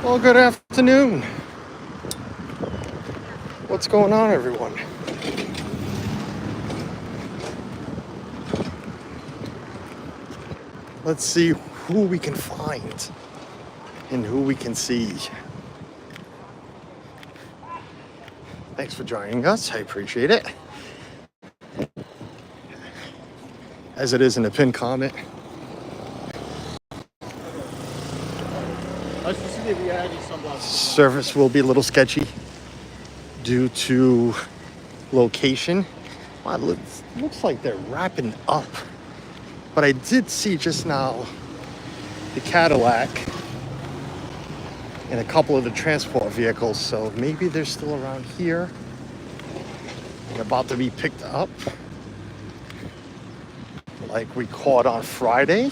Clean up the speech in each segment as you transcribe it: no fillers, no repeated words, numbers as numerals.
Well, good afternoon. What's going on, everyone? Let's see who we can find and who we can see. Thanks for joining us. I appreciate it. As it is in the pinned comment. Service will be a little sketchy due to location. Wow, it looks like they're wrapping up. But I did see just now the Cadillac and a couple of the transport vehicles, so maybe they're still around here and about to be picked up, like we caught on Friday.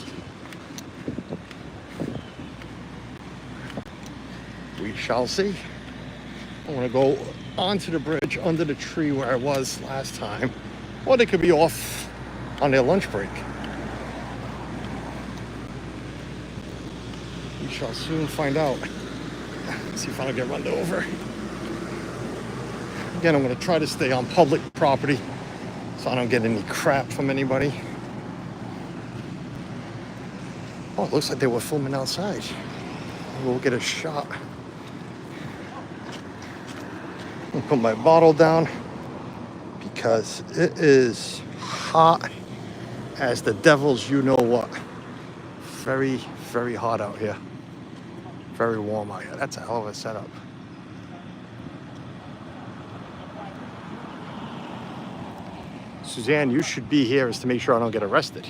We shall see. I want to go onto the bridge under the tree where I was last time, or they could be off on their lunch break. We shall soon find out. See if I don't get run over. Again, I'm going to try to stay on public property so I don't get any crap from anybody. Oh, it looks like they were filming outside. We'll get a shot. I'll put my bottle down because it is hot as the devil's you know what. Very, very hot out here. Very warm out here. That's a hell of a setup. Suzanne, you should be here is to make sure I don't get arrested.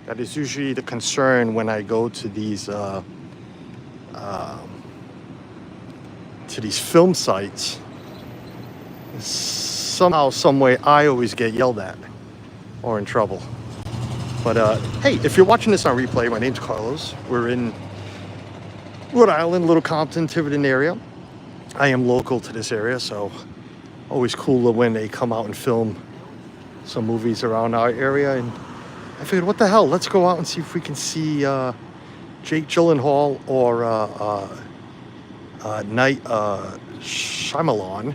That is usually the concern when I go to these film sites. Somehow, some way, I always get yelled at or in trouble. But hey, if you're watching this on replay, my name's Carlos. We're in Rhode Island, Little Compton, Tiverton area. I am local to this area, so always cool when they come out and film some movies around our area. And I figured, what the hell? Let's go out and see if we can see Jake Gyllenhaal or Shyamalan,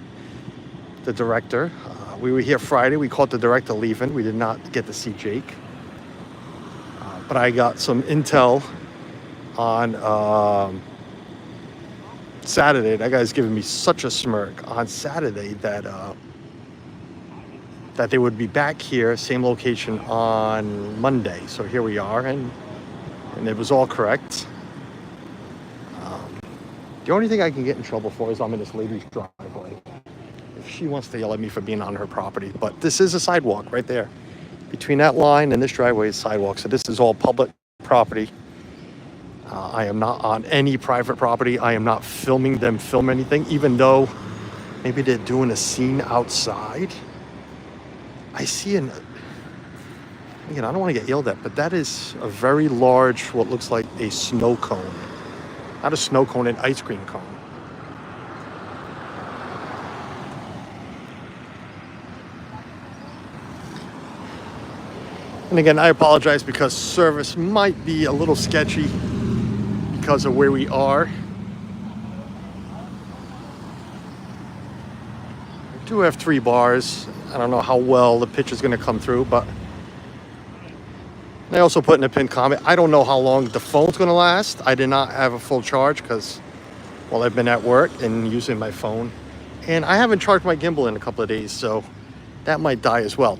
the director. We were here Friday. We caught the director leaving. We did not get to see Jake. But I got some intel on Saturday. That guy's giving me such a smirk on Saturday that they would be back here, same location on Monday. So here we are, and it was all correct. The only thing I can get in trouble for is I'm in this lady's driveway. If she wants to yell at me for being on her property. But this is a sidewalk right there. Between that line and this driveway is sidewalk. So this is all public property. I am not on any private property. I am not filming them film anything, even though maybe they're doing a scene outside. I see again, I don't want to get yelled at, but that is a very large, what looks like a snow cone. Not a snow cone, an ice cream cone. And again, I apologize because service might be a little sketchy because of where we are. I do have 3 bars. I don't know how well the pitch is going to come through, but I also put in a pinned comment. I don't know how long the phone's going to last. I did not have a full charge because, well, I've been at work and using my phone. And I haven't charged my gimbal in a couple of days, so that might die as well.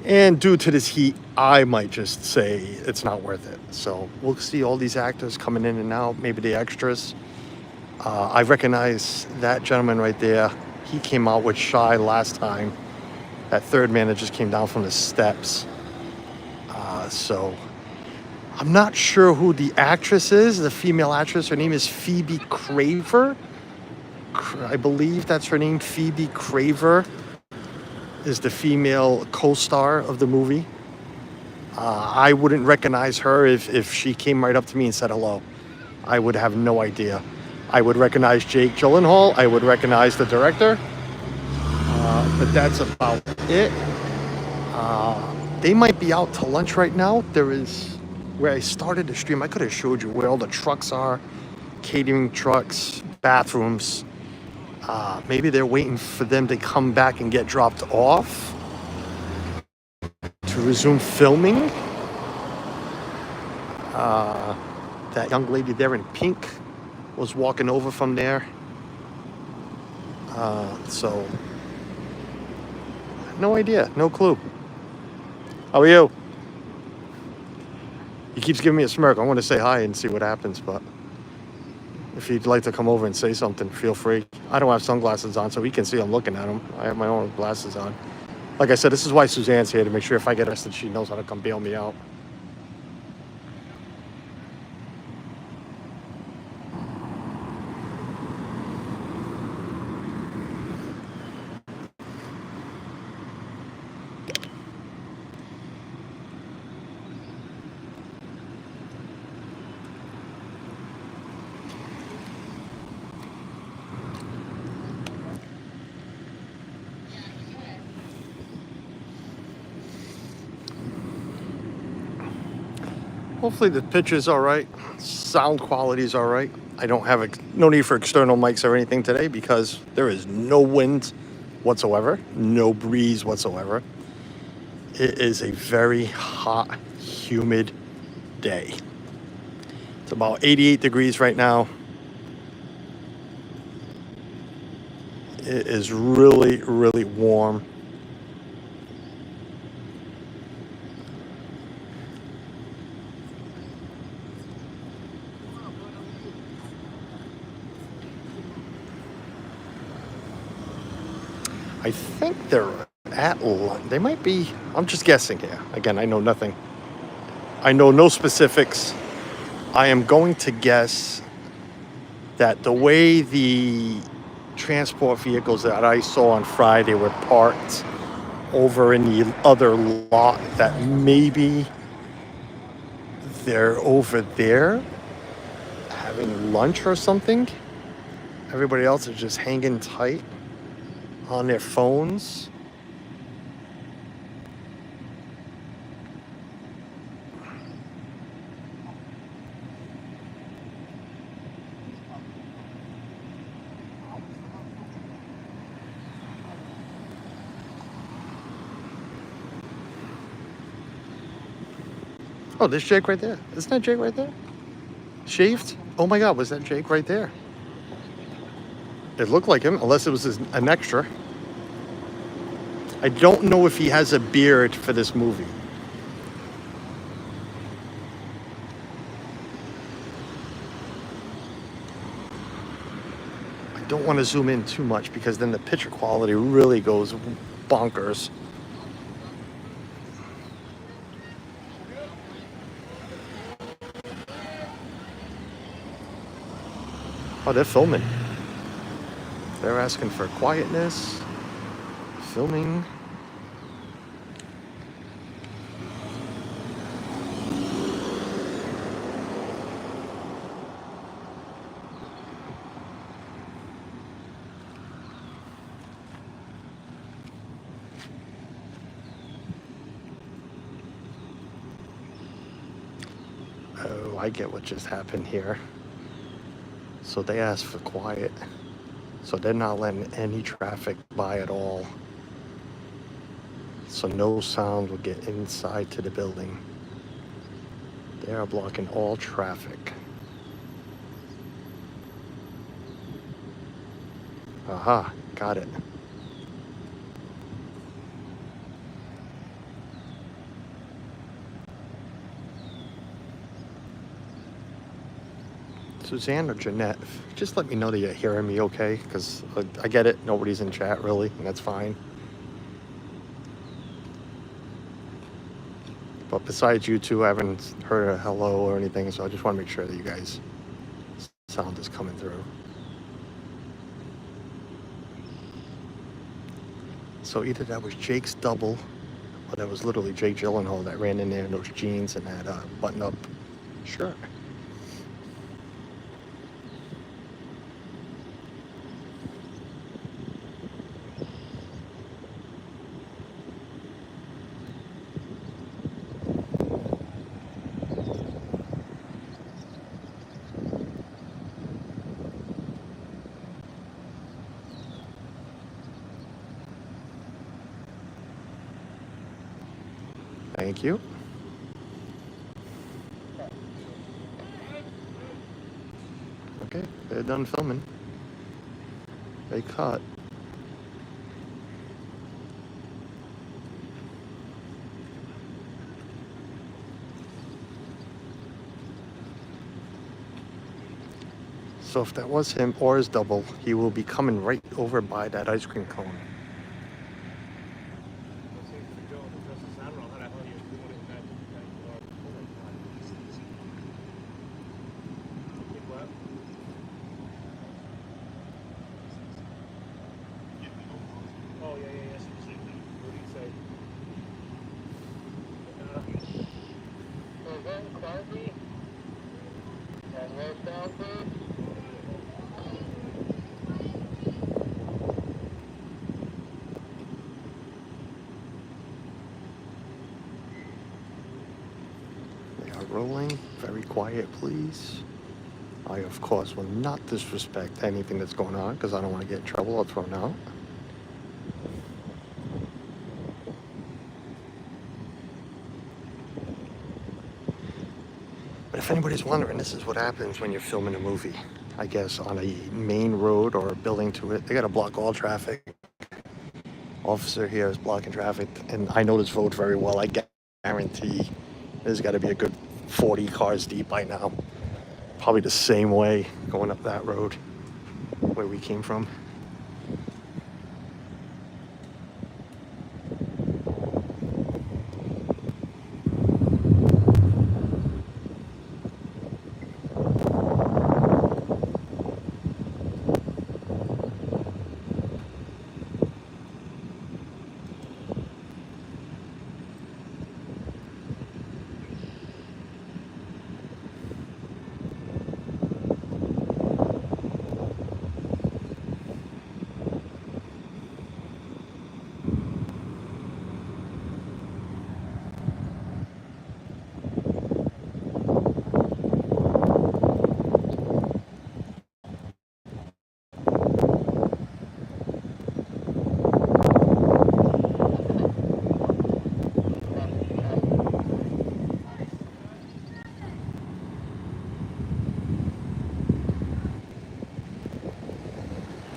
And due to this heat, I might just say it's not worth it. So we'll see all these actors coming in and out, maybe the extras. I recognize that gentleman right there. He came out with Shy last time. That third man that just came down from the steps. So I'm not sure who the actress is, the female actress. Her name is Phoebe Craver. I believe that's her name. Phoebe Craver is the female co-star of the movie. I wouldn't recognize her if she came right up to me and said hello. I would have no idea. I would recognize Jake Gyllenhaal. I would recognize the director. But that's about it. They might be out to lunch right now. There is where I started the stream, I could have showed you where all the trucks are, catering trucks, bathrooms. Maybe they're waiting for them to come back and get dropped off to resume filming. That young lady there in pink was walking over from there. So, no idea, no clue. How are you? He keeps giving me a smirk. I want to say hi and see what happens, but if you'd like to come over and say something, feel free. I don't have sunglasses on, so he can see I'm looking at him. I have my own glasses on. Like I said, this is why Suzanne's here, to make sure if I get arrested, she knows how to come bail me out. Hopefully the picture's all right. Sound quality's all right. I don't have no need for external mics or anything today because there is no wind whatsoever, no breeze whatsoever. It is a very hot, humid day. It's about 88 degrees right now. It is really, really warm. I think they're at lunch. They might be. I'm just guessing here. Again, I know nothing. I know no specifics. I am going to guess that the way the transport vehicles that I saw on Friday were parked over in the other lot, that maybe they're over there having lunch or something. Everybody else is just hanging tight on their phones. Oh, there's Jake right there. Isn't that Jake right there? Shaved? Oh my God, was that Jake right there? It looked like him, unless it was an extra. I don't know if he has a beard for this movie. I don't want to zoom in too much because then the picture quality really goes bonkers. Oh, they're filming. They're asking for quietness. Filming. Oh, I get what just happened here. So they asked for quiet. So they're not letting any traffic by at all. So no sound will get inside to the building. They are blocking all traffic. Aha, got it. Suzanne or Jeanette, just let me know that you're hearing me okay, because I get it, nobody's in chat really, and that's fine. But besides you two, I haven't heard a hello or anything, so I just want to make sure that you guys' sound is coming through. So either that was Jake's double, or that was literally Jake Gyllenhaal that ran in there in those jeans and that button-up shirt. Thank you. Okay, they're done filming. They cut. So if that was him or his double, he will be coming right over by that ice cream cone. Rolling, very quiet, please. I, of course, will not disrespect anything that's going on because I don't want to get in trouble or thrown out. But if anybody's wondering, this is what happens when you're filming a movie. I guess on a main road or a building to it, they got to block all traffic. Officer here is blocking traffic, and I know this road very well. I guarantee there's got to be a good 40 cars deep by now. Probably the same way going up that road where we came from.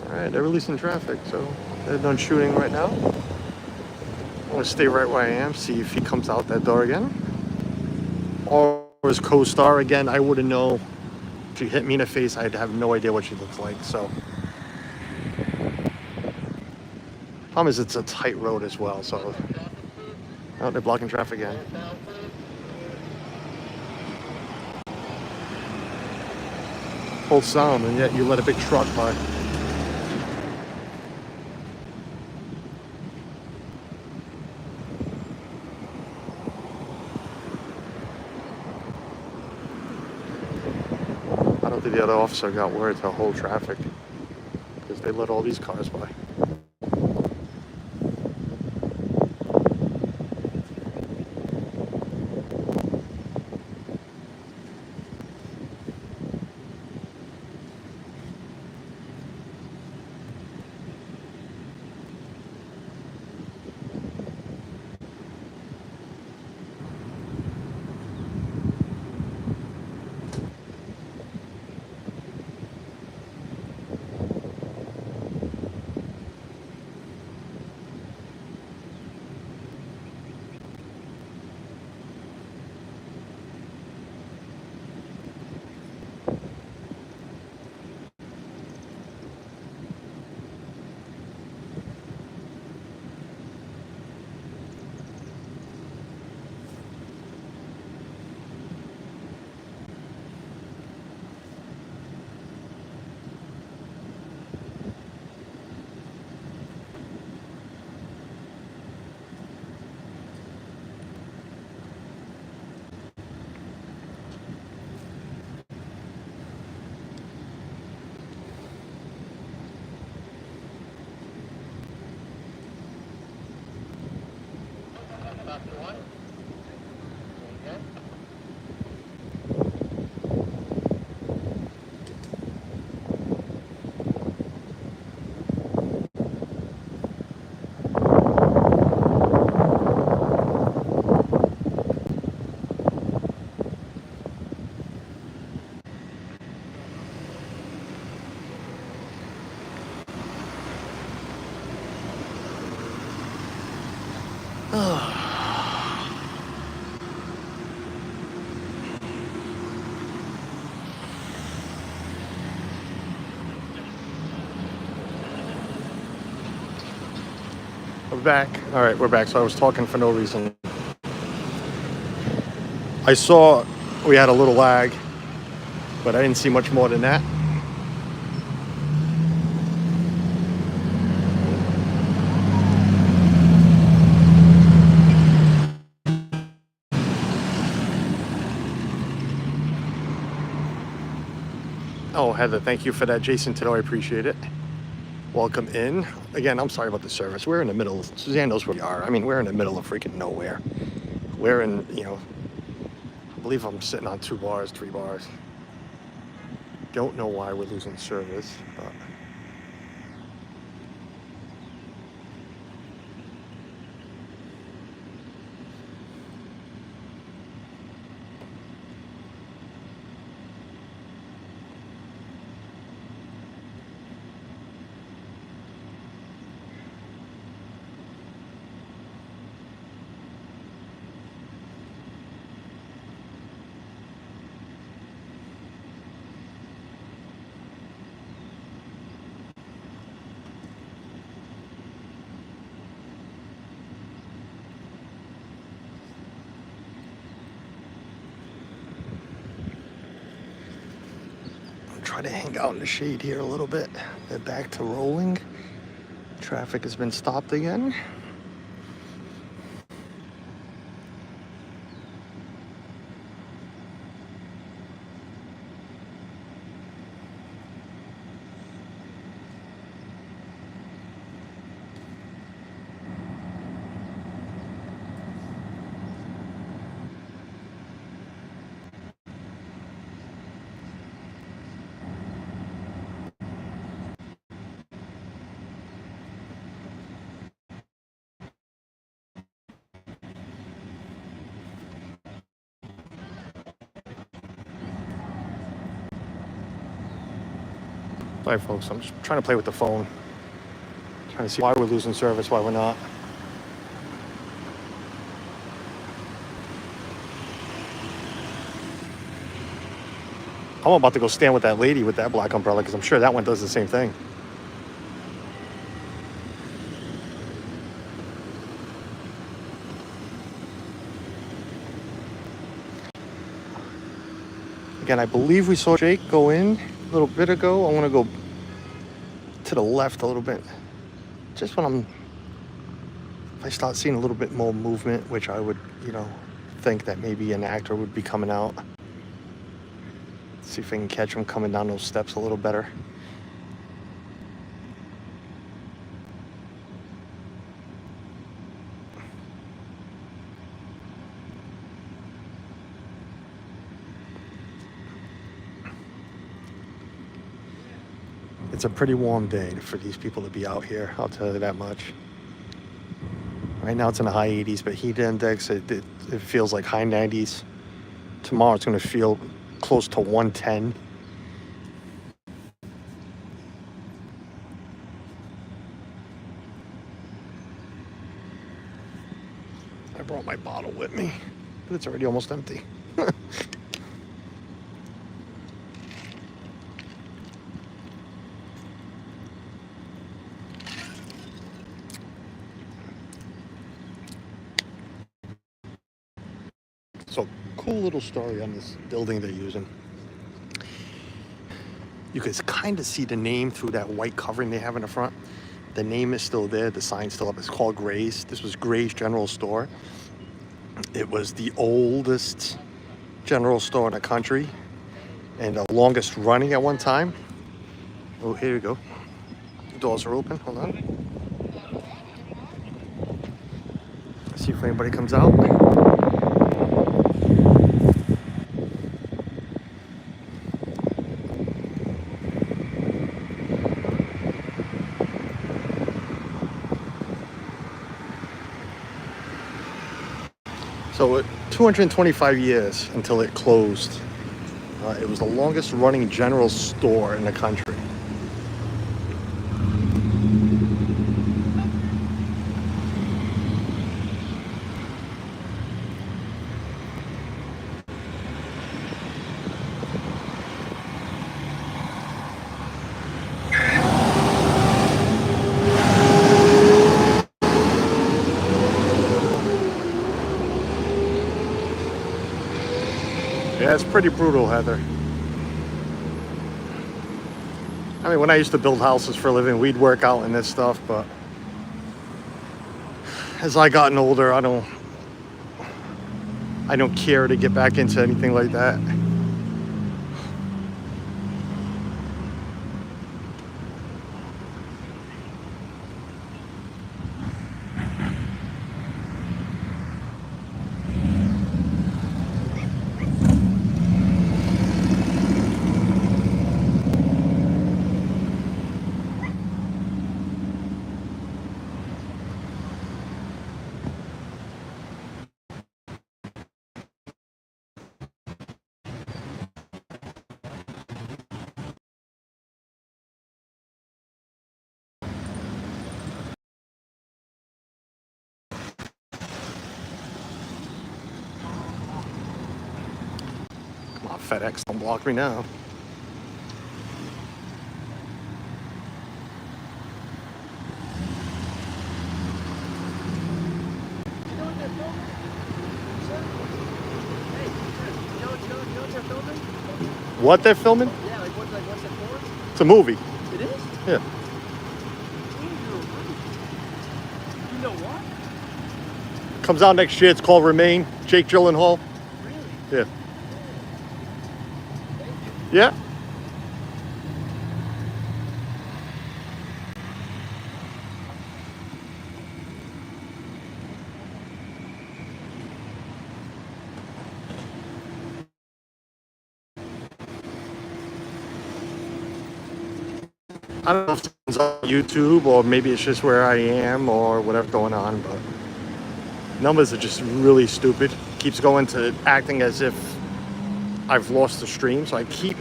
Alright, they're releasing traffic, so they're done shooting right now. I'm gonna stay right where I am, see if he comes out that door again. Or his co-star again. I wouldn't know. If she hit me in the face, I'd have no idea what she looks like, so. Problem is it's a tight road as well, so. Oh, they're blocking traffic again. Full sound, and yet you let a big truck by. I don't think the other officer got word to hold traffic because they let all these cars by. We're back. All right, we're back. So I was talking for no reason. I saw we had a little lag, but I didn't see much more than that. Oh, Heather, thank you for that. Jason Tito, I appreciate it. Welcome in. Again, I'm sorry about the service. We're in the middle. Suzanne knows where we are. I mean, we're in the middle of freaking nowhere. We're in, I believe I'm sitting on 2 bars, 3 bars. Don't know why we're losing service, but... Try to hang out in the shade here a little bit. They're back to rolling. Traffic has been stopped again. All right, folks, I'm just trying to play with the phone. Trying to see why we're losing service, why we're not. I'm about to go stand with that lady with that black umbrella because I'm sure that one does the same thing. Again, I believe we saw Jake go in a little bit ago. I want to go to the left a little bit. Just when if I start seeing a little bit more movement, which I would, think that maybe an actor would be coming out. See if I can catch him coming down those steps a little better. It's a pretty warm day for these people to be out here, I'll tell you that much. Right now it's in the high 80s, but heat index, it feels like high 90s. Tomorrow it's going to feel close to 110. I brought my bottle with me, but it's already almost empty. So, cool little story on this building they're using. You can kind of see the name through that white covering they have in the front. The name is still there. The sign's still up. It's called Gray's. This was Gray's General Store. It was the oldest general store in the country and the longest running at one time. Oh, here we go. The doors are open. Hold on. Let's see if anybody comes out. So 225 years until it closed. It was the longest running general store in the country. it's pretty brutal, Heather. I mean, when I used to build houses for a living, we'd work out in this stuff, but as I gotten older, I don't care to get back into anything like that. Come on, FedEx, don't block me now. What they're filming? Yeah, what's that for? It's a movie. It is? Yeah. You know what? Comes out next year. It's called Remain. Jake Gyllenhaal. Really? Yeah. Thank you. Yeah. I don't know if it's on YouTube or maybe it's just where I am or whatever going on, but numbers are just really stupid. Keeps going to acting as if I've lost the stream, so I keep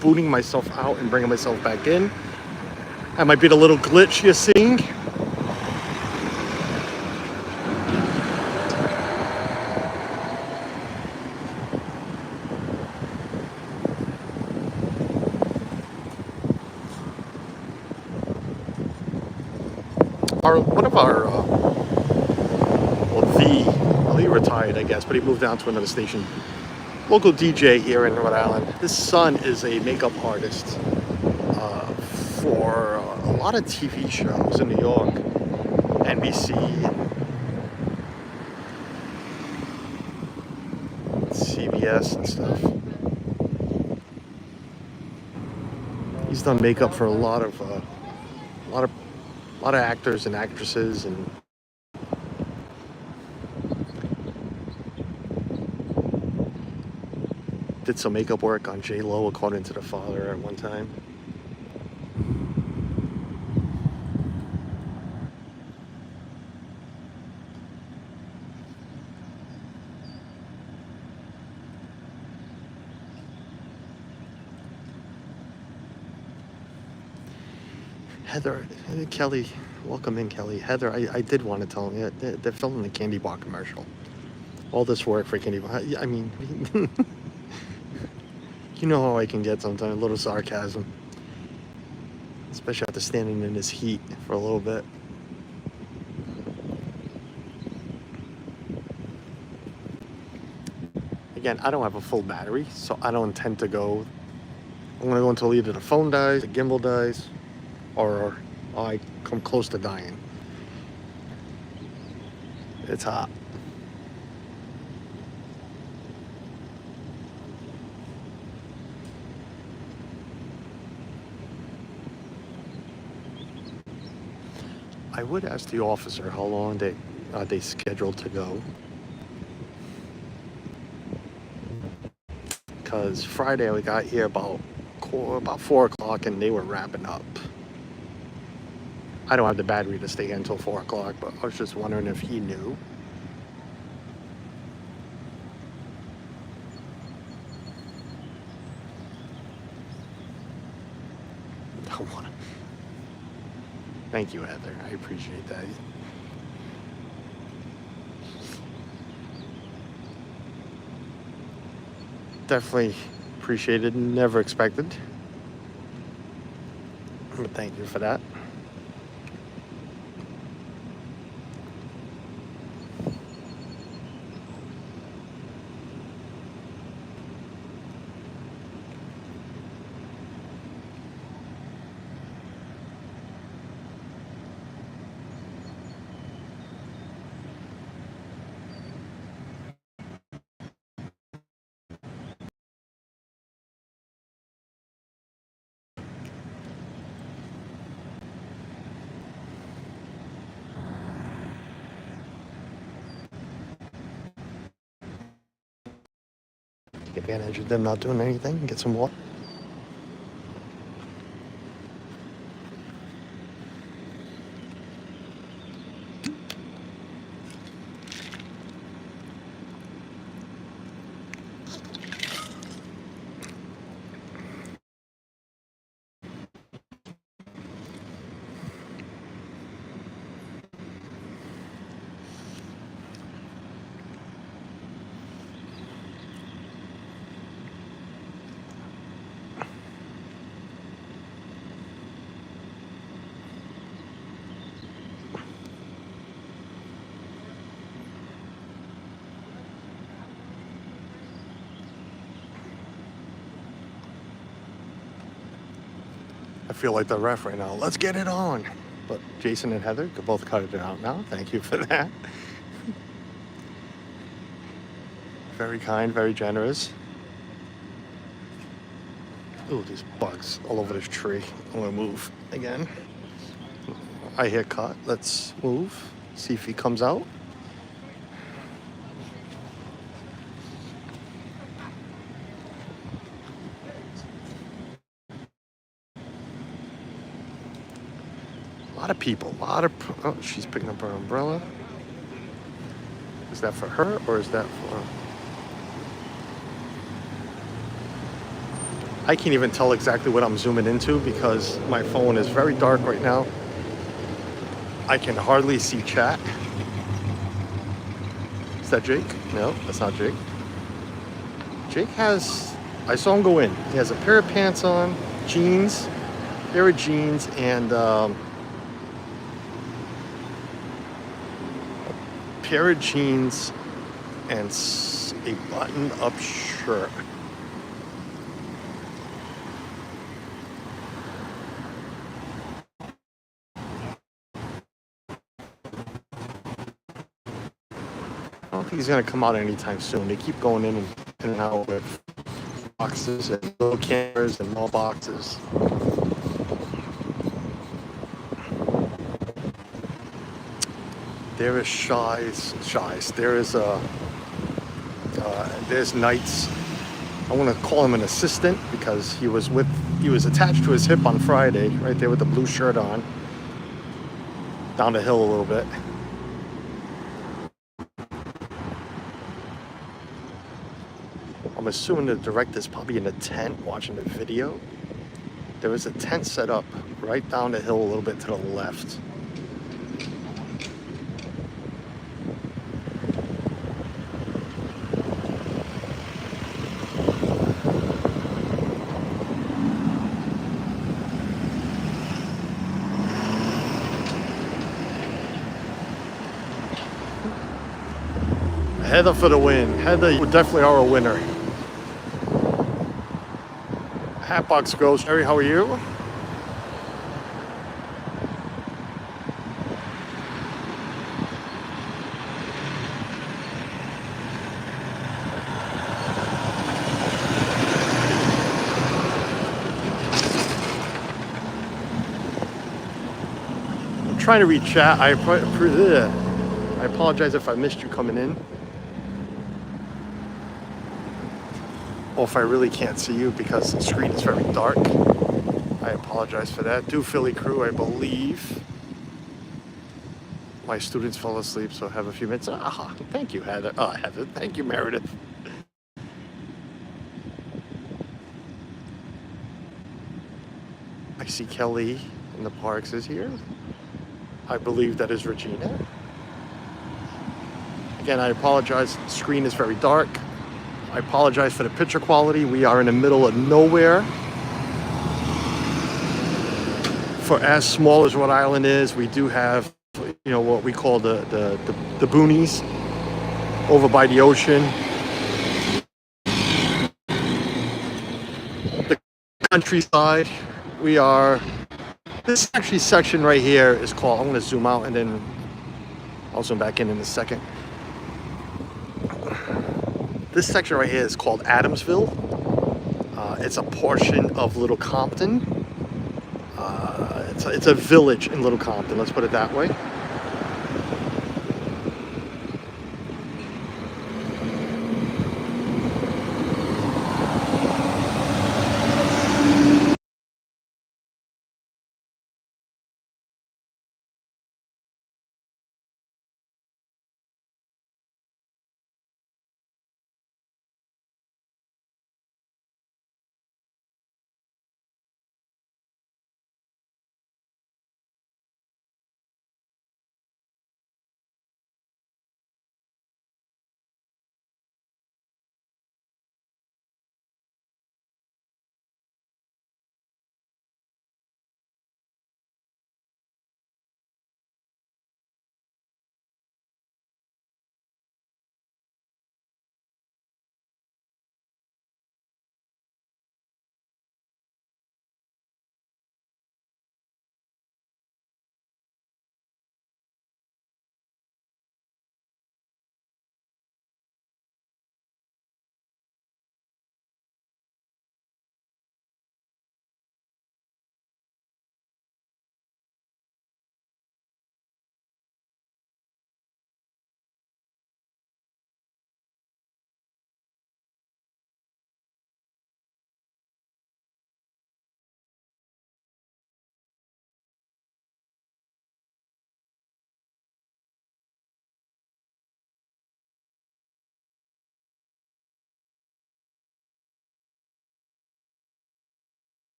booting myself out and bringing myself back in. That might be the little glitch you're seeing. One of our, well, he retired, I guess, but he moved down to another station. Local DJ here in Rhode Island. His son is a makeup artist for a lot of TV shows in New York, NBC, CBS and stuff. He's done makeup for a lot of actors and actresses, and did some makeup work on J-Lo, according to the father, at one time. Heather, Kelly, welcome in, Kelly. Heather, I did want to tell him, yeah, they're filming the candy bar commercial. All this work for candy bar. I mean, you know how I can get sometimes, a little sarcasm. Especially after standing in this heat for a little bit. Again, I don't have a full battery, so I don't intend to go. I'm going to go until either the phone dies, the gimbal dies, or I come close to dying. It's hot. I would ask the officer how long they scheduled to go. Because Friday we got here about 4 o'clock and they were wrapping up. I don't have the battery to stay until 4 o'clock, but I was just wondering if he knew. Don't want to. Thank you, Heather. I appreciate that. Definitely appreciated. Never expected. But thank you for that. Take advantage of them not doing anything and get some water. I feel like the ref right now. Let's get it on. But Jason and Heather could both cut it out now. Thank you for that. Very kind, very generous. Ooh, these bugs all over this tree. I'm gonna move again. I hear cut. Let's move. See if he comes out. A lot of people, oh, she's picking up her umbrella. Is that for her or is that for... I can't even tell exactly what I'm zooming into because my phone is very dark right now. I can hardly see chat. Is that Jake? No, that's not Jake. Jake has, I saw him go in. He has a pair of pants on, jeans, pair of jeans, and pair of jeans and a button-up shirt. I don't think he's gonna come out anytime soon. They keep going in and out with boxes and little cameras and more boxes. There is Shies. There is there's Knights. I want to call him an assistant because he was attached to his hip on Friday, right there with the blue shirt on. Down the hill a little bit. I'm assuming the director's probably in a tent watching the video. There was a tent set up right down the hill a little bit to the left. Heather for the win. Heather, you definitely are a winner. Hatbox Ghost. Harry, how are you? I'm trying to reach chat. I apologize if I missed you coming in. Or if I really can't see you because the screen is very dark. I apologize for that. Do Philly crew, I believe. My students fell asleep, so have a few minutes. Ah, thank you, Heather. Oh, Heather. Thank you, Meredith. I see Kelly in the parks is here. I believe that is Regina. Again, I apologize. The screen is very dark. I apologize for the picture quality. We are in the middle of nowhere. For as small as Rhode Island is, we do have, what we call the boonies over by the ocean. The countryside. We are, this actually section right here is called, I'm going to zoom out and then I'll zoom back in a second. This section right here is called Adamsville. It's a portion of Little Compton. It's a village in Little Compton, let's put it that way.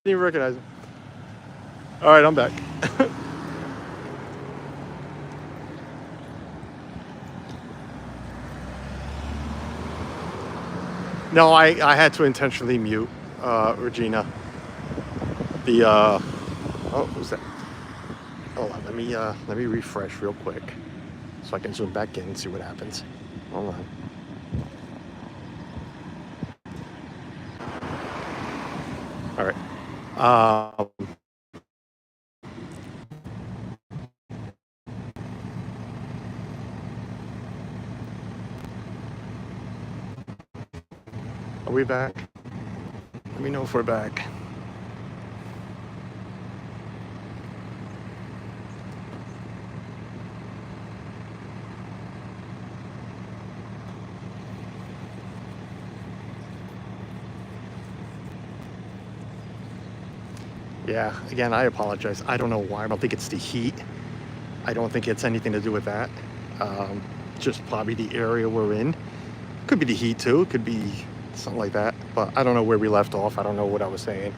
even recognize him. All right, I'm back. No, I had to intentionally mute Regina. The oh, who's that? Hold on, let me refresh real quick so I can zoom back in and see what happens. Hold on. All right. Are we back? Let me know if we're back. Yeah, again, I apologize. I don't know why. I don't think it's the heat. I don't think it's anything to do with that. Just probably the area we're in. Could be the heat too. It could be something like that. But I don't know where we left off. I don't know what I was saying.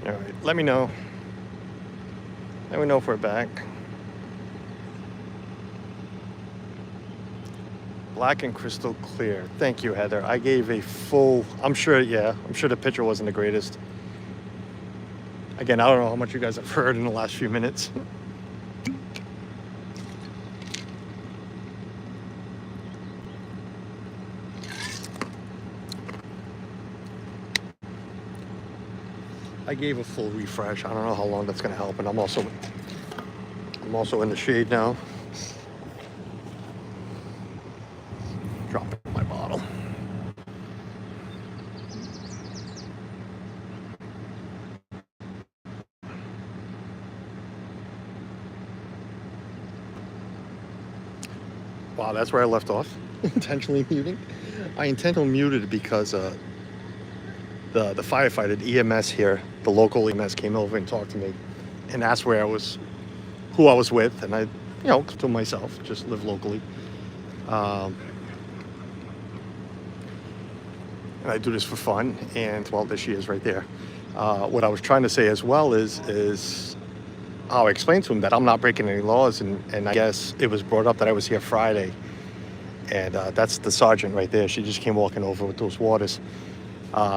All right, let me know. Let me know if we're back. Black and crystal clear. Thank you, Heather. I gave a full, I'm sure the picture wasn't the greatest. Again, I don't know how much you guys have heard in the last few minutes. I gave a full refresh. I don't know how long that's gonna help, and I'm also in the shade now. Dropping my bottle. Wow, that's where I left off. Intentionally muting. I intentionally muted because the firefighter, the EMS here, the local EMS came over and talked to me and asked who I was with, and I, to myself, just live locally. And I do this for fun, and well, there she is right there. What I was trying to say as well is I'll explain to him that I'm not breaking any laws, and I guess it was brought up that I was here Friday, and that's the sergeant right there. She just came walking over with those waters.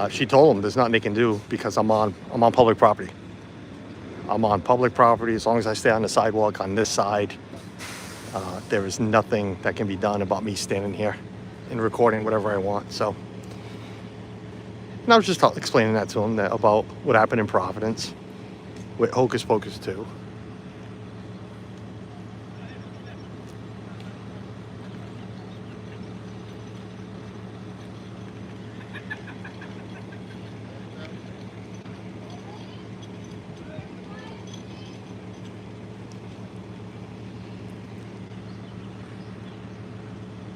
She told him there's nothing they can do because I'm on public property. I'm on public property. As long as I stay on the sidewalk on this side, there is nothing that can be done about me standing here and recording whatever I want. So, and I was just explaining that to him, about what happened in Providence with Hocus Pocus 2.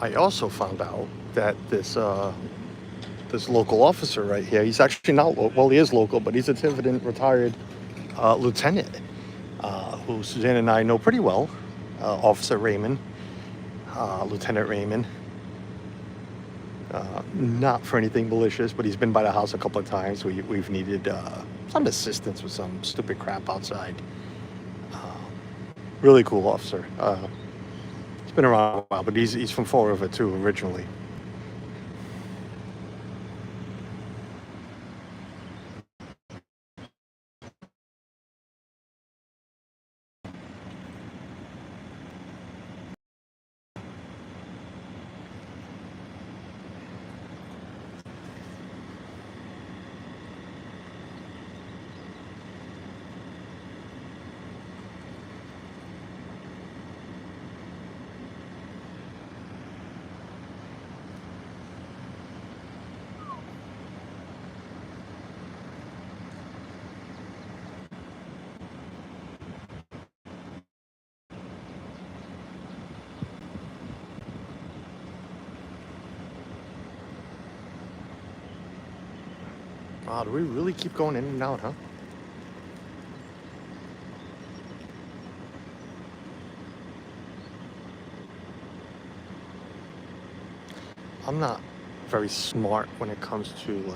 I also found out that this local officer right here, he's actually not well, he is local, but he's a Tiverton retired lieutenant who Suzanne and I know pretty well, Officer Raymond, Lieutenant Raymond. Not for anything malicious, but he's been by the house a couple of times. We've needed some assistance with some stupid crap outside. Really cool officer. He's been around a while, but he's from Fall River too originally. Wow, do we really keep going in and out, huh? I'm not very smart when it comes to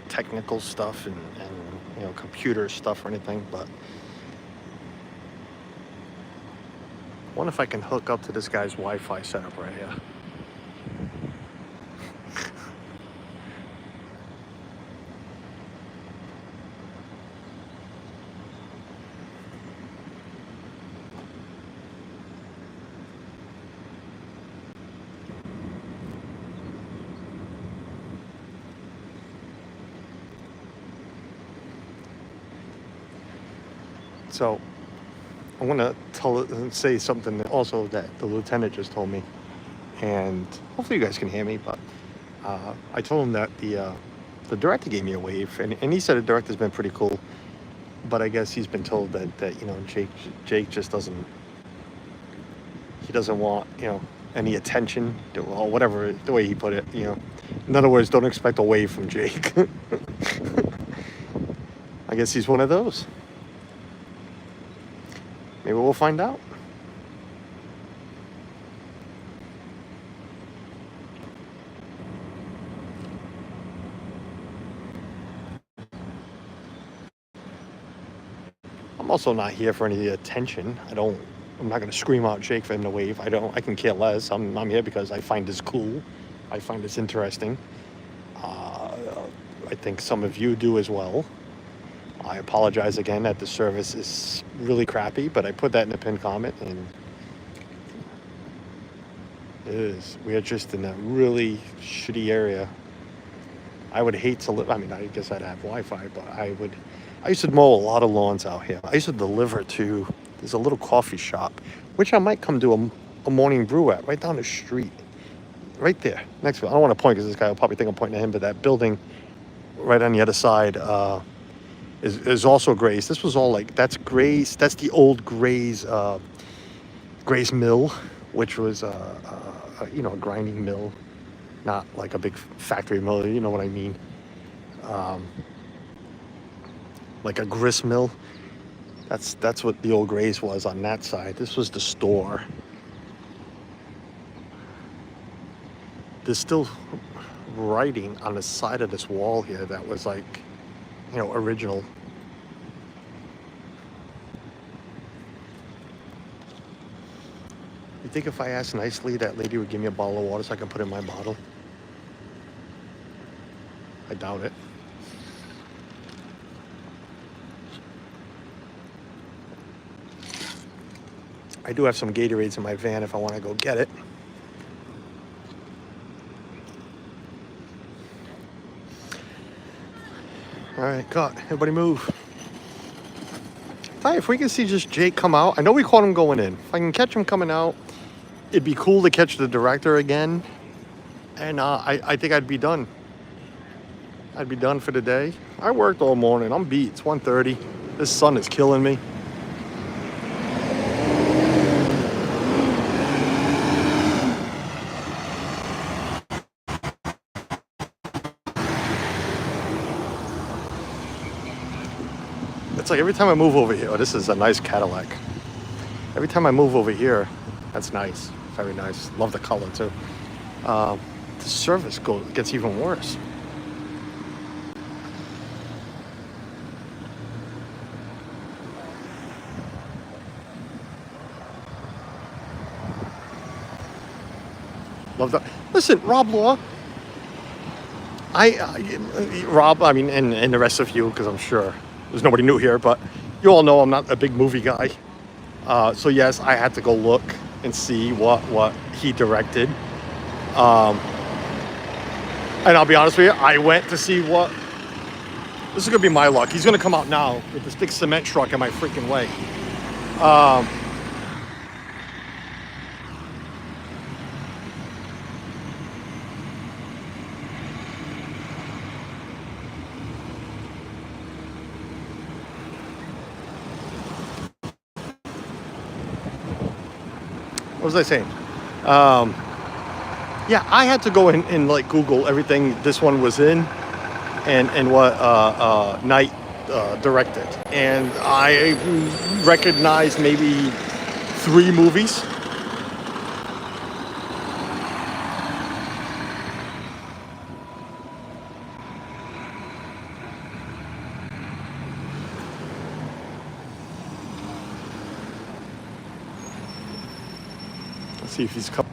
technical stuff and computer stuff or anything, but I wonder if I can hook up to this guy's Wi-Fi setup right here. So I want to say something also that the lieutenant just told me, and hopefully you guys can hear me. But I told him that the director gave me a wave, and he said the director's been pretty cool, but I guess he's been told that Jake just doesn't want any attention or whatever the way he put it. In other words, don't expect a wave from Jake. I guess he's one of those. Maybe we'll find out. I'm also not here for any attention. I'm not going to scream out Jake for him to wave. I can care less. I'm here because I find this cool. I find this interesting. I think some of you do as well. I apologize again that the service is really crappy, but I put that in the pinned comment, and it is. We are just in a really shitty area. I would hate to live. I mean, I guess I'd have Wi-Fi, but I used to mow a lot of lawns out here. I used to deliver to, there's a little coffee shop, which I might come do a morning brew at, right down the street. Right there, next to it. I don't want to point because this guy will probably think I'm pointing at him, but that building right on the other side is also Gray's. This was all that's Gray's. That's the old Gray's Mill, which was a grinding mill, not like a big factory mill. You know what I mean? Like a grist mill. That's what the old Gray's was on that side. This was the store. There's still writing on the side of this wall here that was original. You think if I asked nicely, that lady would give me a bottle of water so I can put in my bottle? I doubt it. I do have some Gatorades in my van if I want to go get it. All right, cut. Everybody move. If we can see just Jake come out. I know we caught him going in. If I can catch him coming out, it'd be cool to catch the director again. And I think I'd be done. I'd be done for the day. I worked all morning. I'm beat. It's 1:30. This sun is killing me. It's like every time I move over here, this is a nice Cadillac. Every time I move over here, that's nice, very nice. Love the color too. The service gets even worse. Love that. Listen, Rob Law. Rob, I mean, and the rest of you, because I'm sure there's nobody new here, but you all know I'm not a big movie guy. So yes, I had to go look and see what he directed. And I'll be honest with you, I went to see what... This is going to be my luck. He's going to come out now with this big cement truck in my freaking way. What was I saying? Yeah, I had to go in and like Google everything this one was in, and what Knight directed, and I recognized maybe 3 movies. Let's see if he's coming.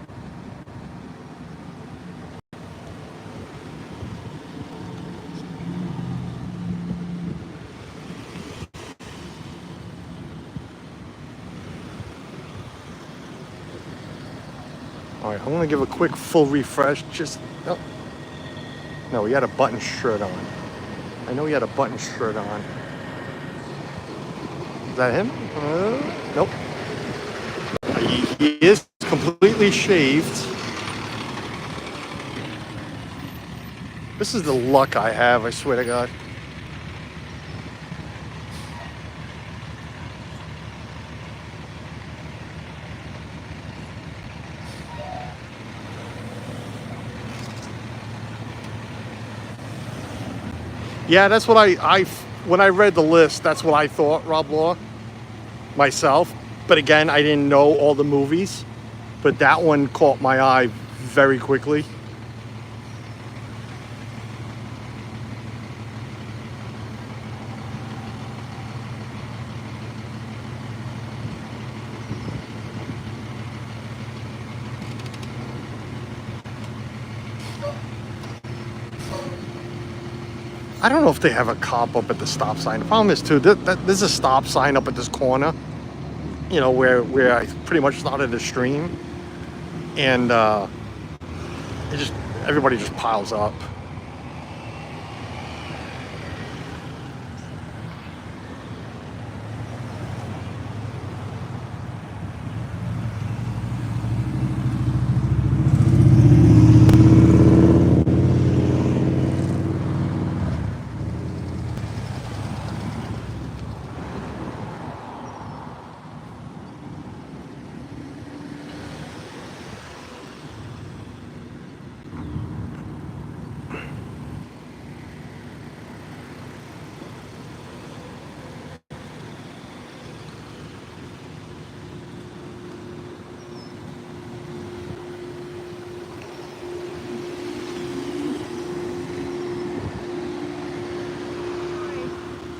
All right, I'm gonna give a quick full refresh. Just oh, no, he had a button shirt on. I know he had a button shirt on. Is that him? Nope. He is completely shaved. This is the luck I have, I swear to God. Yeah, that's what when I read the list, that's what I thought, Rob Law, myself. But again, I didn't know all the movies. But that one caught my eye very quickly. I don't know if they have a cop up at the stop sign. The problem is, too, there's a stop sign up at this corner, you know, where I pretty much started the stream. And everybody just piles up.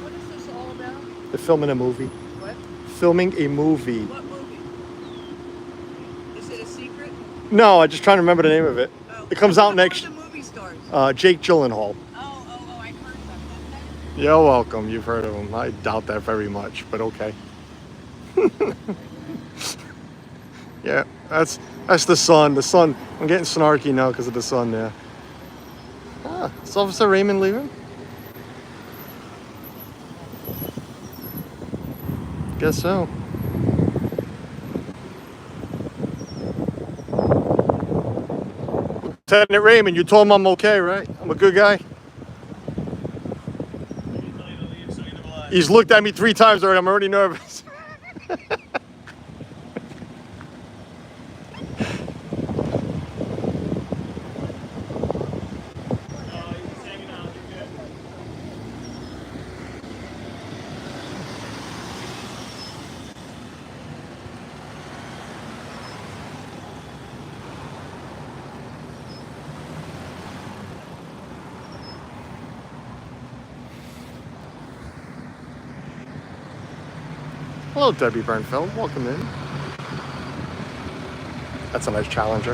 What is this all about? They're filming a movie. What? Filming a movie. What movie? Is it a secret? No, I'm just trying to remember the name of it. Oh. It comes out Who next. are the movie stars? Jake Gyllenhaal. Oh, I've heard about that. You're welcome. You've heard of him. I doubt that very much, but okay. Yeah, that's the sun. The sun. I'm getting snarky now because of the sun there. Ah, is Officer Raymond leaving? Guess so. Lieutenant Raymond, you told him I'm okay, right? I'm a good guy. He's looked at me 3 times already. I'm already nervous. Hello, Debbie Bernfeld. Welcome in. That's a nice Challenger.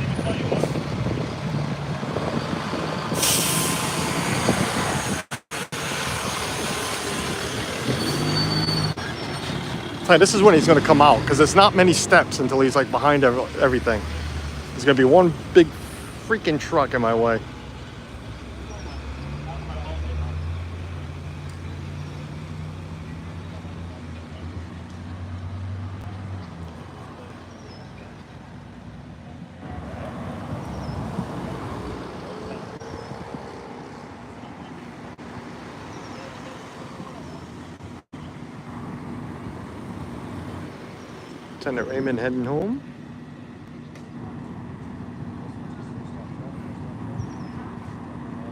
This is when he's going to come out because there's not many steps until he's like behind everything. There's going to be one big freaking truck in my way. Lieutenant Raymond heading home.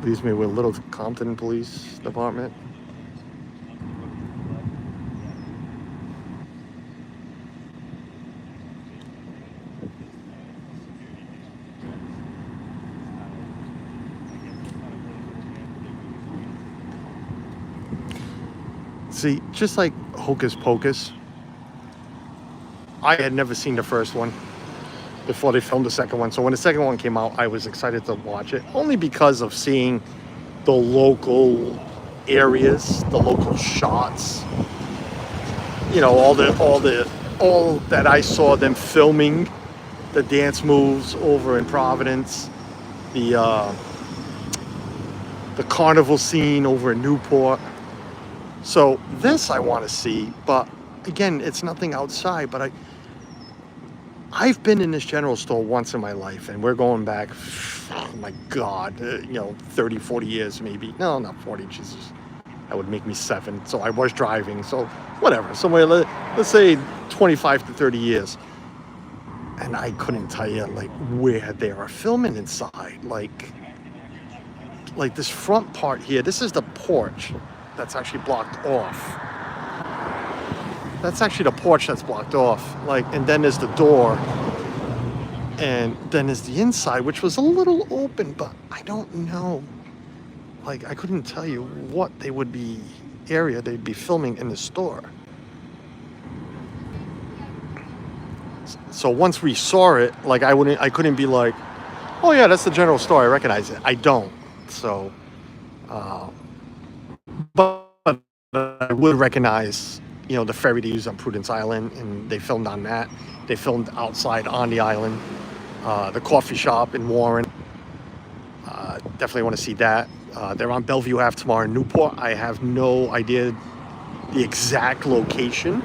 Leaves me with Little Compton Police Department. See, just like Hocus Pocus, I had never seen the first one before they filmed the second one. So when the second one came out, I was excited to watch it, only because of seeing the local areas, the local shots. You know, all that I saw them filming, the dance moves over in Providence, the carnival scene over in Newport. So this I want to see, but again, it's nothing outside. But I've been in this general store once in my life, and we're going back, oh my God, 30, 40 years maybe. No, not 40, Jesus. That would make me 7. So I was driving, so whatever. Somewhere, let's say 25 to 30 years. And I couldn't tell you, like, where they are filming inside. Like this front part here, this is the porch that's actually blocked off. That's actually the porch that's blocked off. Like, and then there's the door. And then there's the inside, which was a little open, but I don't know. Like, I couldn't tell you what they'd be filming in the store. So once we saw it, like, I couldn't be like, oh yeah, that's the general store, I recognize it. I don't. So, but I would recognize, the ferry they use on Prudence Island, and they filmed on that. They filmed outside on the island. The coffee shop in Warren. Definitely want to see that. They're on Bellevue Ave tomorrow in Newport. I have no idea the exact location,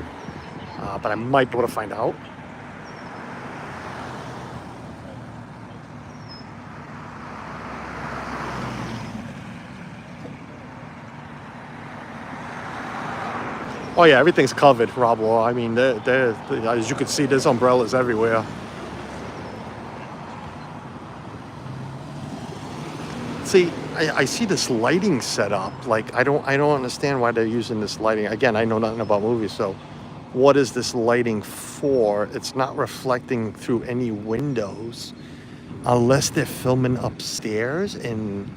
but I might be able to find out. Oh yeah, everything's covered, Rob Law. I mean, as you can see, there's umbrellas everywhere. See, I see this lighting set up. Like, I don't understand why they're using this lighting. Again, I know nothing about movies, so what is this lighting for? It's not reflecting through any windows, unless they're filming upstairs and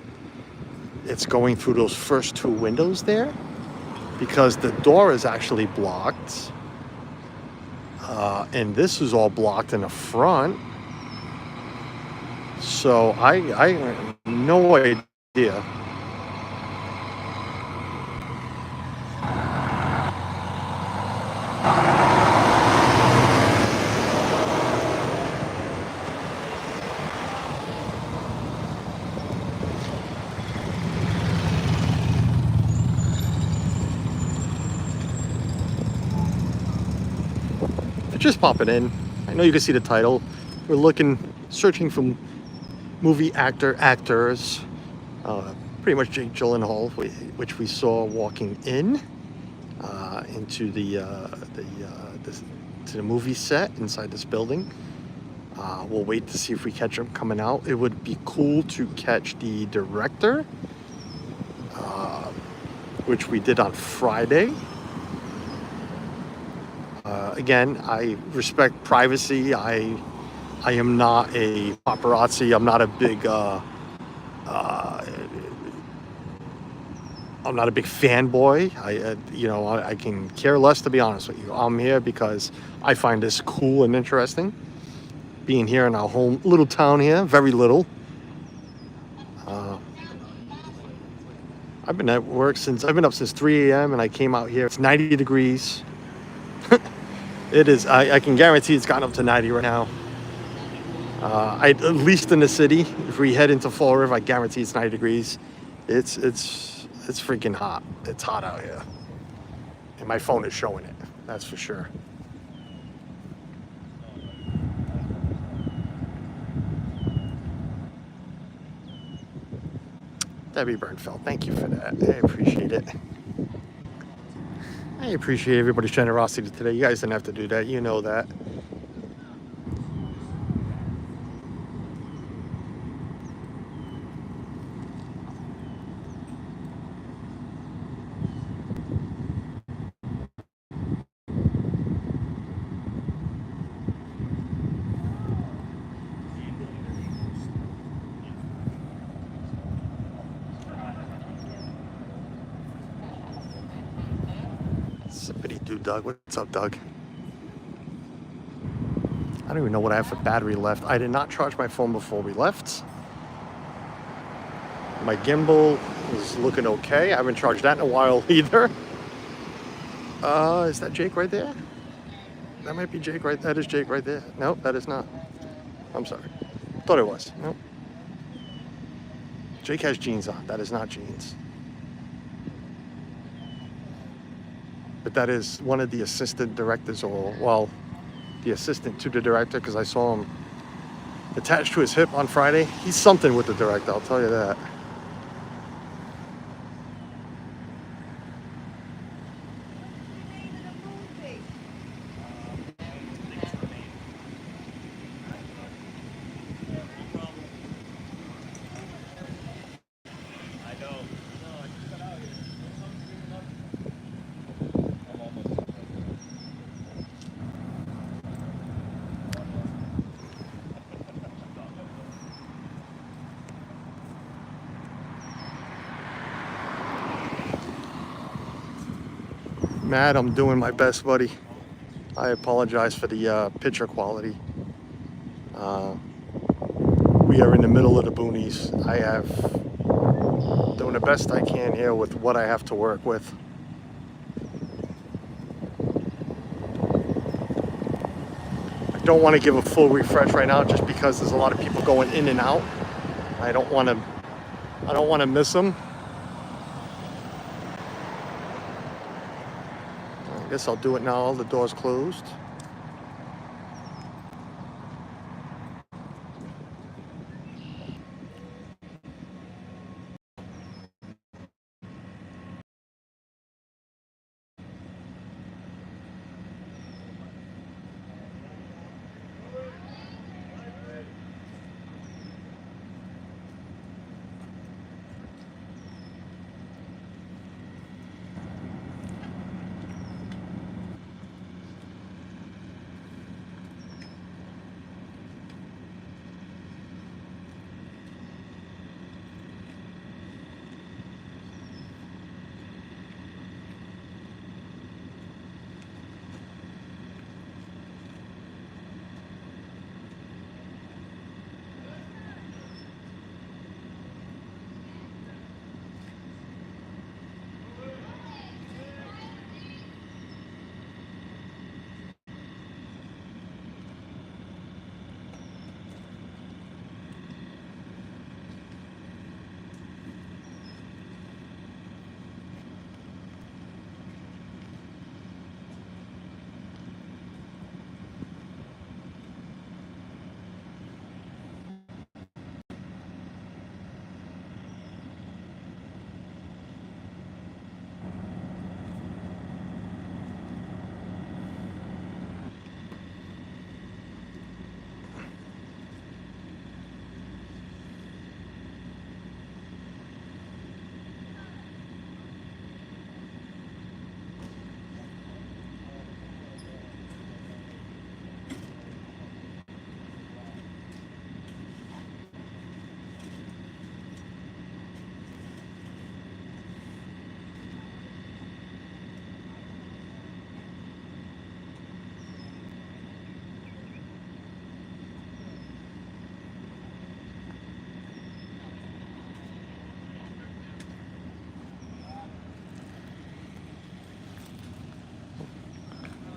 it's going through those first 2 windows there. Because the door is actually blocked, and this is all blocked in the front. So I have no idea. Just popping in. I know you can see the title. We're searching for movie actors. Pretty much Jake Gyllenhaal, which we saw walking in into the movie set inside this building. We'll wait to see if we catch him coming out. It would be cool to catch the director, which we did on Friday. Again, I respect privacy. I am not a paparazzi. I'm not a big fanboy. I can care less, to be honest with you. I'm here because I find this cool and interesting. Being here in our home little town here, very little. I've been up since 3 a.m. and I came out here. It's 90 degrees. It is. I can guarantee it's gotten up to 90 right now. At least in the city. If we head into Fall River, I guarantee it's 90 degrees. It's freaking hot. It's hot out here, and my phone is showing it. That's for sure. Debbie Bernfeld, thank you for that. I appreciate it. I appreciate everybody's generosity today. You guys didn't have to do that. You know that. do, Doug? What's up, Doug? I don't even know what I have for battery left. I did not charge my phone before we left. My gimbal is looking okay. I haven't charged that in a while either. Is that Jake right there? That might be Jake right. That is Jake right there. Nope, that is not. I'm sorry. Thought it was. Nope. Jake has jeans on. That is not jeans. But that is one of the assistant directors, or, well, the assistant to the director, because I saw him attached to his hip on Friday. He's something with the director, I'll tell you that. Matt, I'm doing my best, buddy. I apologize for the picture quality. We are in the middle of the boonies. I have doing the best I can here with what I have to work with. I don't want to give a full refresh right now just because there's a lot of people going in and out. I don't want to miss them. I guess I'll do it now. All the doors closed.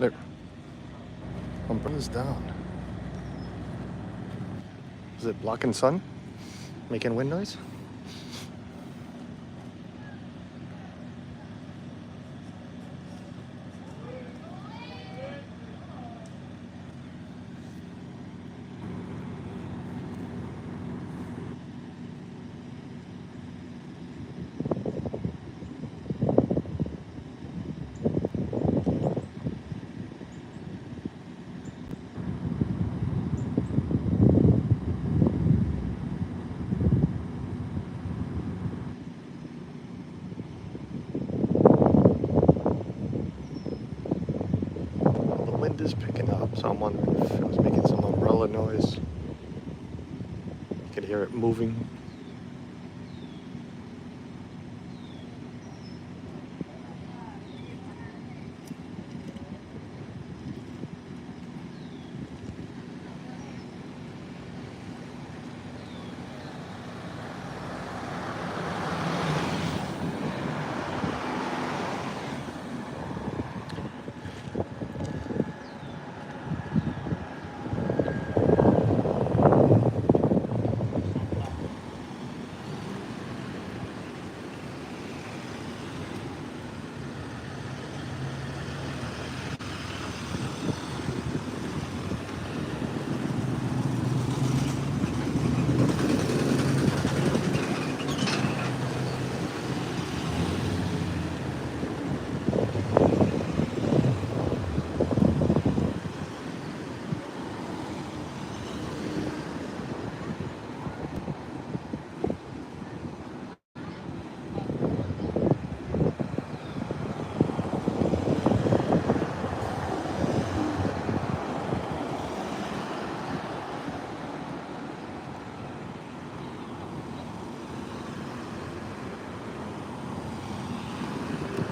Look, umbrellas down. Is it blocking sun? Making wind noise? Wind is picking up, so I'm wondering if it was making some umbrella noise. You could hear it moving.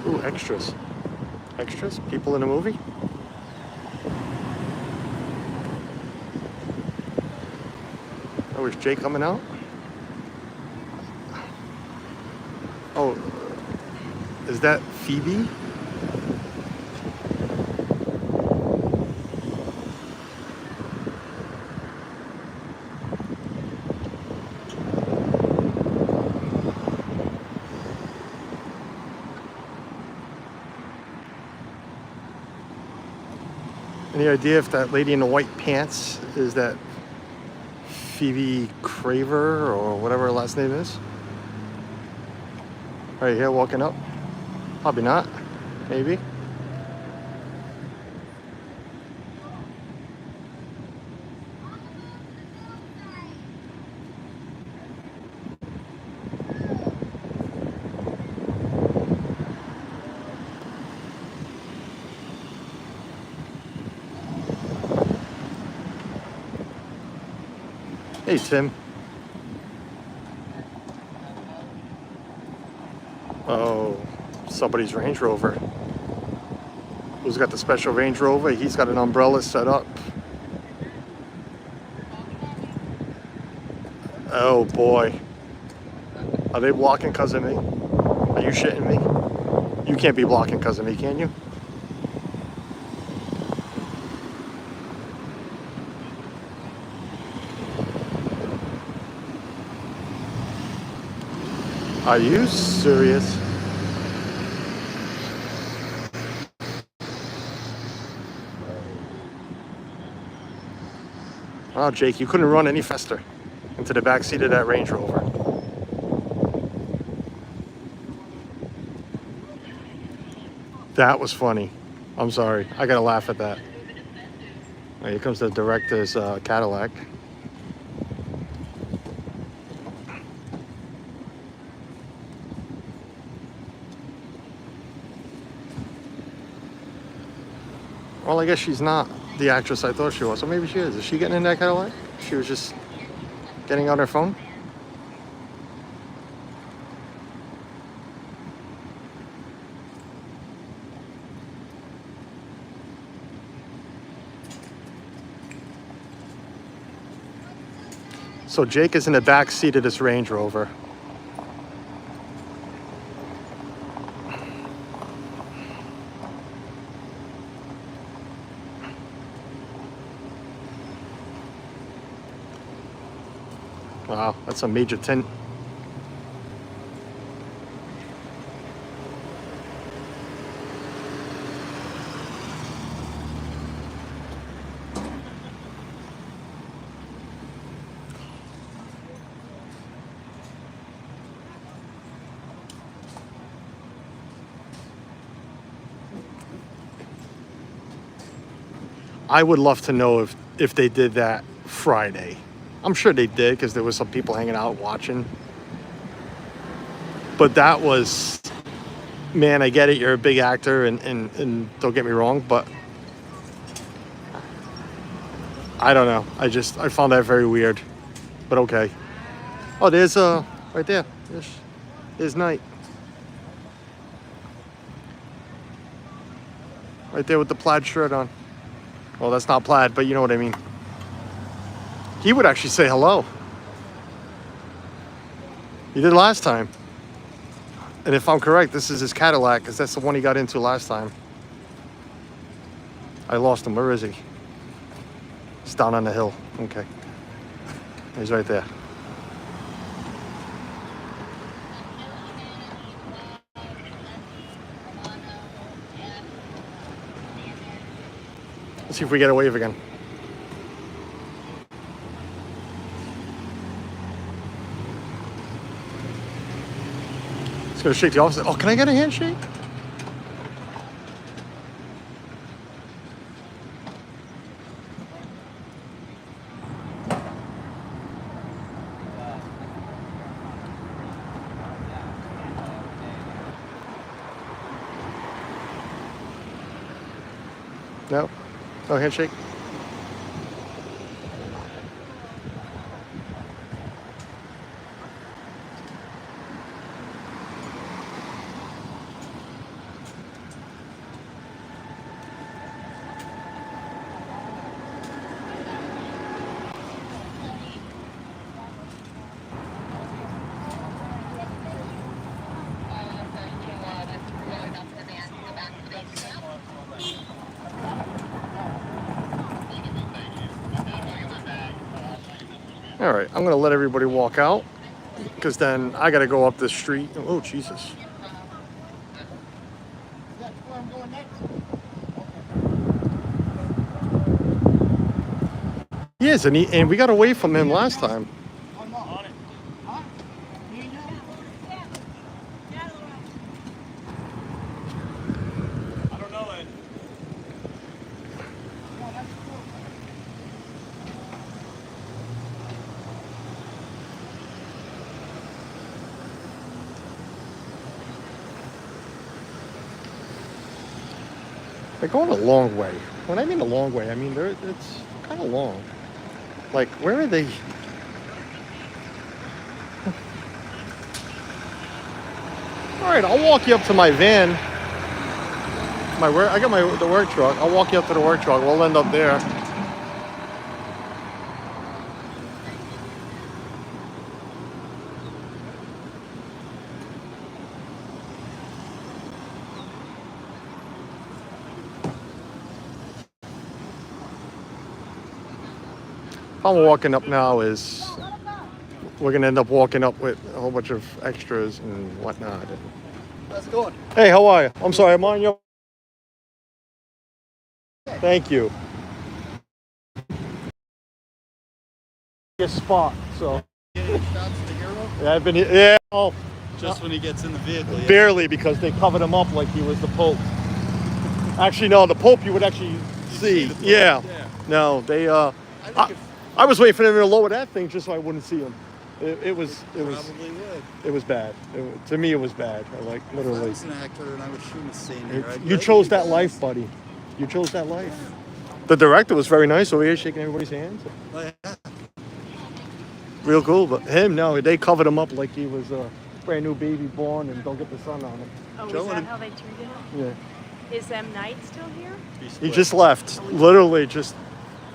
Ooh, extras. Extras? People in the movie? Oh, is Jay coming out? Oh, is that Phoebe? Any idea if that lady in the white pants is that Phoebe Craver or whatever her last name is? Right here walking up? Probably not. Maybe. Hey, Tim. Oh, somebody's Range Rover. Who's got the special Range Rover? He's got an umbrella set up. Oh boy. Are they blocking because of me? Are you shitting me? You can't be blocking because of me, can you? Are you serious? Oh, Jake, you couldn't run any faster into the back seat of that Range Rover. That was funny. I'm sorry. I gotta laugh at that. Oh, here comes the director's Cadillac. Well, I guess she's not the actress I thought she was. So maybe she is. Is she getting in that Cadillac? She was just getting on her phone? So Jake is in the back seat of this Range Rover. Wow, that's a major tint. I would love to know if they did that Friday. I'm sure they did because there was some people hanging out watching. But that was, man, I get it. You're a big actor and don't get me wrong, but I don't know. I found that very weird, but okay. Oh, there's right there. There's Knight. Right there with the plaid shirt on. Well, that's not plaid, but you know what I mean. He would actually say hello. He did last time. And if I'm correct, this is his Cadillac, because that's the one he got into last time. I lost him. Where is he? He's down on the hill. Okay. He's right there. Let's see if we get a wave again. It's gonna shake the officer. Oh, can I get a handshake? No? No handshake? All right, I'm gonna let everybody walk out because then I gotta go up the street. Oh Jesus! He is, and we got away from him last time. They're going a long way. When I mean a long way, I mean it's kind of long. Like, where are they? All right, I'll walk you up to my van. I got the work truck. I'll walk you up to the work truck. We'll end up there. How I'm walking up now is we're gonna end up walking up with a whole bunch of extras and whatnot. How's it going? Hey, how are you? I'm sorry, I'm on your. Thank you. Your spot, so. Getting shots of the hero? Yeah, I've been here. Yeah. Oh, Just when he gets in the vehicle. Yeah. barely, because they covered him up like he was the Pope. Actually, no, the Pope you would actually see. the Pope, Yeah. yeah. No, they. I think I was waiting for them to lower that thing just so I wouldn't see him. It was probably would. it was bad. To me, it was bad. Like If I literally. was an actor and I was shooting a scene here, I'd be You like, chose "Hey, that guys." life, buddy. You chose that life. The director was very nice over here, shaking everybody's hands. Oh, yeah. Real cool, but him, no, they covered him up like he was a brand new baby born and don't get the sun on him. Oh, Joe is that and- how they treated him? Yeah. Is Knight still here? He split. just left. Literally just.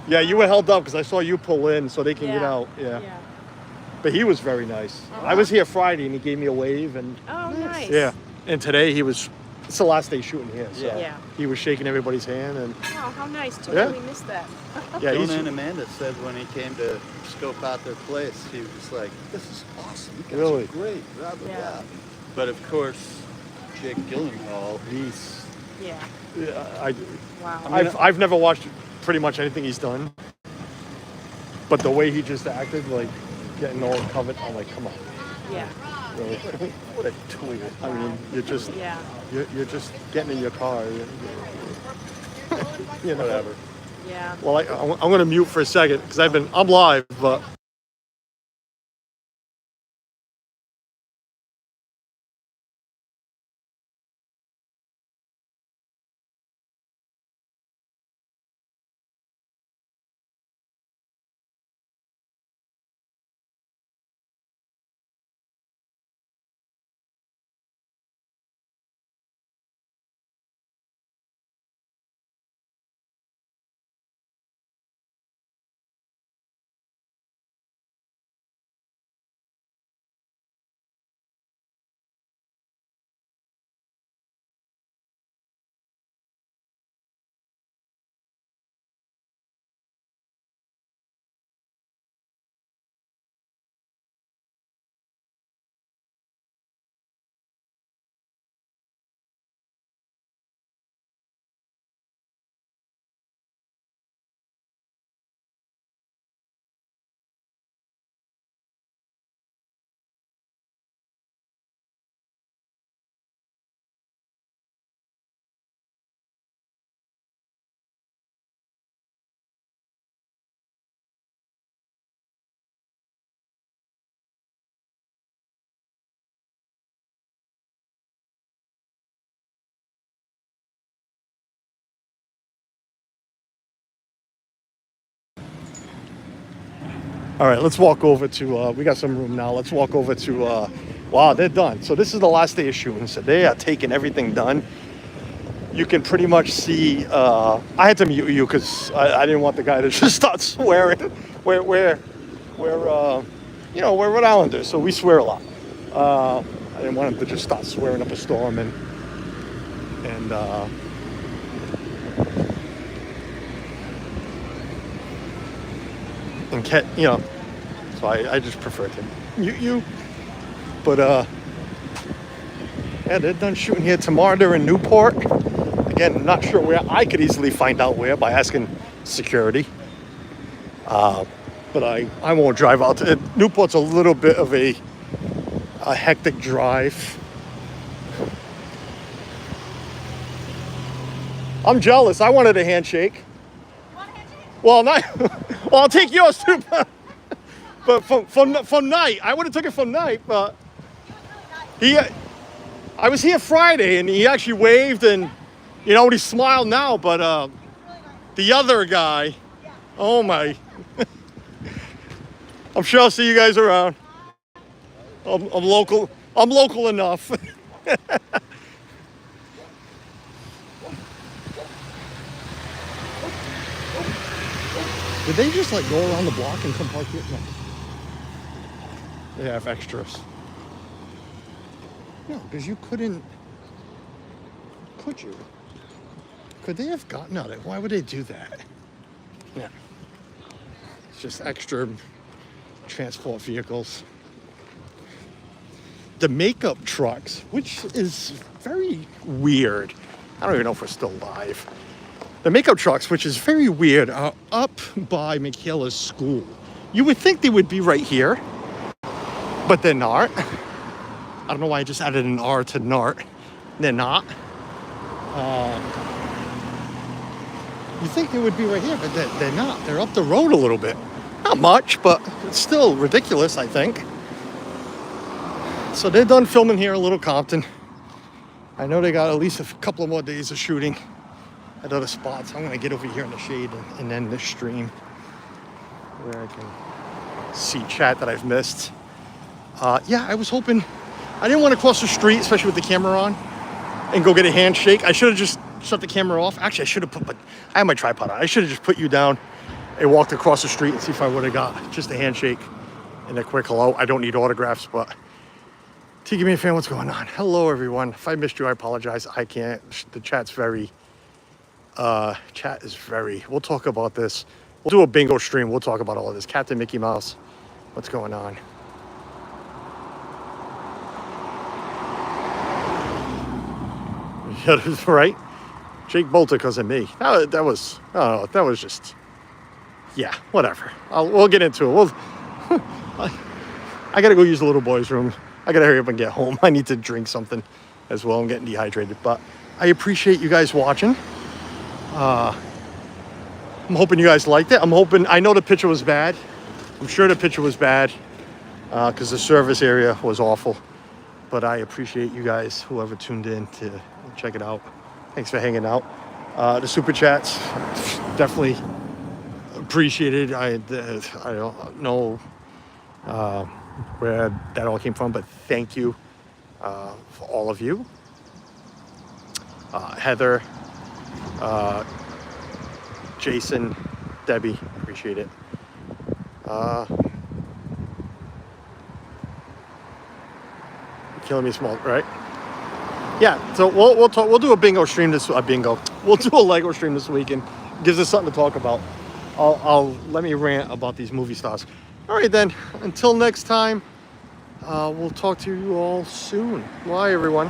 Yeah, you were held up because I saw you pull in so they can get Yeah. out. Yeah. But he was very nice. I was here Friday and he gave me a wave and Oh, nice. yeah. And today it's the last day shooting here. So Yeah. Yeah. he was shaking everybody's hand and Oh, how nice. Yeah. Totally missed that. yeah, Jonah and Amanda said when he came to scope out their place, he was like, "This is awesome. You guys Really? are great." Blah, blah, Yeah. blah. But of course, Jake Gyllenhaal, he's Yeah. yeah, Wow. I've never watched pretty much anything he's done. But the way he just acted, like getting all covered, I'm like, come on. Yeah. Really? What a tool. I mean, you're just Yeah. you're just getting in your car. You know. whatever. Yeah. Well, I'm going to mute for a second because I'm live, but. All right, let's walk over to, we got some room now. Let's walk over to, wow, they're done. So this is the last day of shooting. So they are taking everything done. You can pretty much see, I had to mute you because I didn't want the guy to just start swearing. We're Rhode Islanders, so we swear a lot. I didn't want him to just start swearing up a storm and so I just prefer to mute you. But yeah, they're done shooting here tomorrow. They're in Newport. Again, I'm not sure where. I could easily find out where by asking security. But I won't drive out to it. Newport's a little bit of a hectic drive. I'm jealous. I wanted a handshake. Want a handshake? Well, not. Well, I'll take yours too. But from night, I would have took it from night. But I was here Friday, and he actually waved, and you know, he smiled now. But the other guy, oh my. I'm sure I'll see you guys around. I'm local. I'm local enough. Did they just like go around the block and come park here? No. They have extras. No, because you couldn't. Could you? Could they have gotten out? Why would they do that? Yeah. It's just extra transport vehicles. The makeup trucks, which is very weird. I don't even know if we're still live. The makeup trucks, which is very weird, are up by Michaela's school. You would think they would be right here, but they're not. I don't know why I just added an R to Nart. They're not. You think they would be right here, but they're not. They're up the road a little bit. Not much, but it's still ridiculous, I think. So they're done filming here in Little Compton. I know they got at least a couple of more days of shooting at other spots. I'm gonna get over here in the shade and end this stream where I can see chat that I've missed. Yeah, I was hoping, I didn't want to cross the street, especially with the camera on, and go get a handshake. I should have just shut the camera off. Actually, I should have but I have my tripod on. I should have just put you down and walked across the street and see if I would have got just a handshake and a quick hello. I don't need autographs, but give me a fan, what's going on? Hello, everyone. If I missed you, I apologize. I can't. The chat's very, chat is very, we'll talk about this. We'll do a bingo stream. We'll talk about all of this. Captain Mickey Mouse, what's going on? Yeah, that's right. Jake bolted because of me. That was just, yeah, whatever. We'll get into it. I got to go use the little boy's room. I gotta hurry up and get home. I need to drink something as well. I'm getting dehydrated, but I appreciate you guys watching. I'm hoping you guys liked it. I know the picture was bad. I'm sure the picture was bad because the service area was awful, but I appreciate you guys, whoever tuned in to check it out. Thanks for hanging out. The super chats, definitely appreciated. I don't know where that all came from, but thank you for all of you. Heather, Jason, Debbie, appreciate it. Killing me small, right? Yeah, so we'll talk. We'll do a bingo stream We'll do a Lego stream this weekend. Gives us something to talk about. I'll let me rant about these movie stars. All right, then. Until next time, we'll talk to you all soon. Bye, everyone.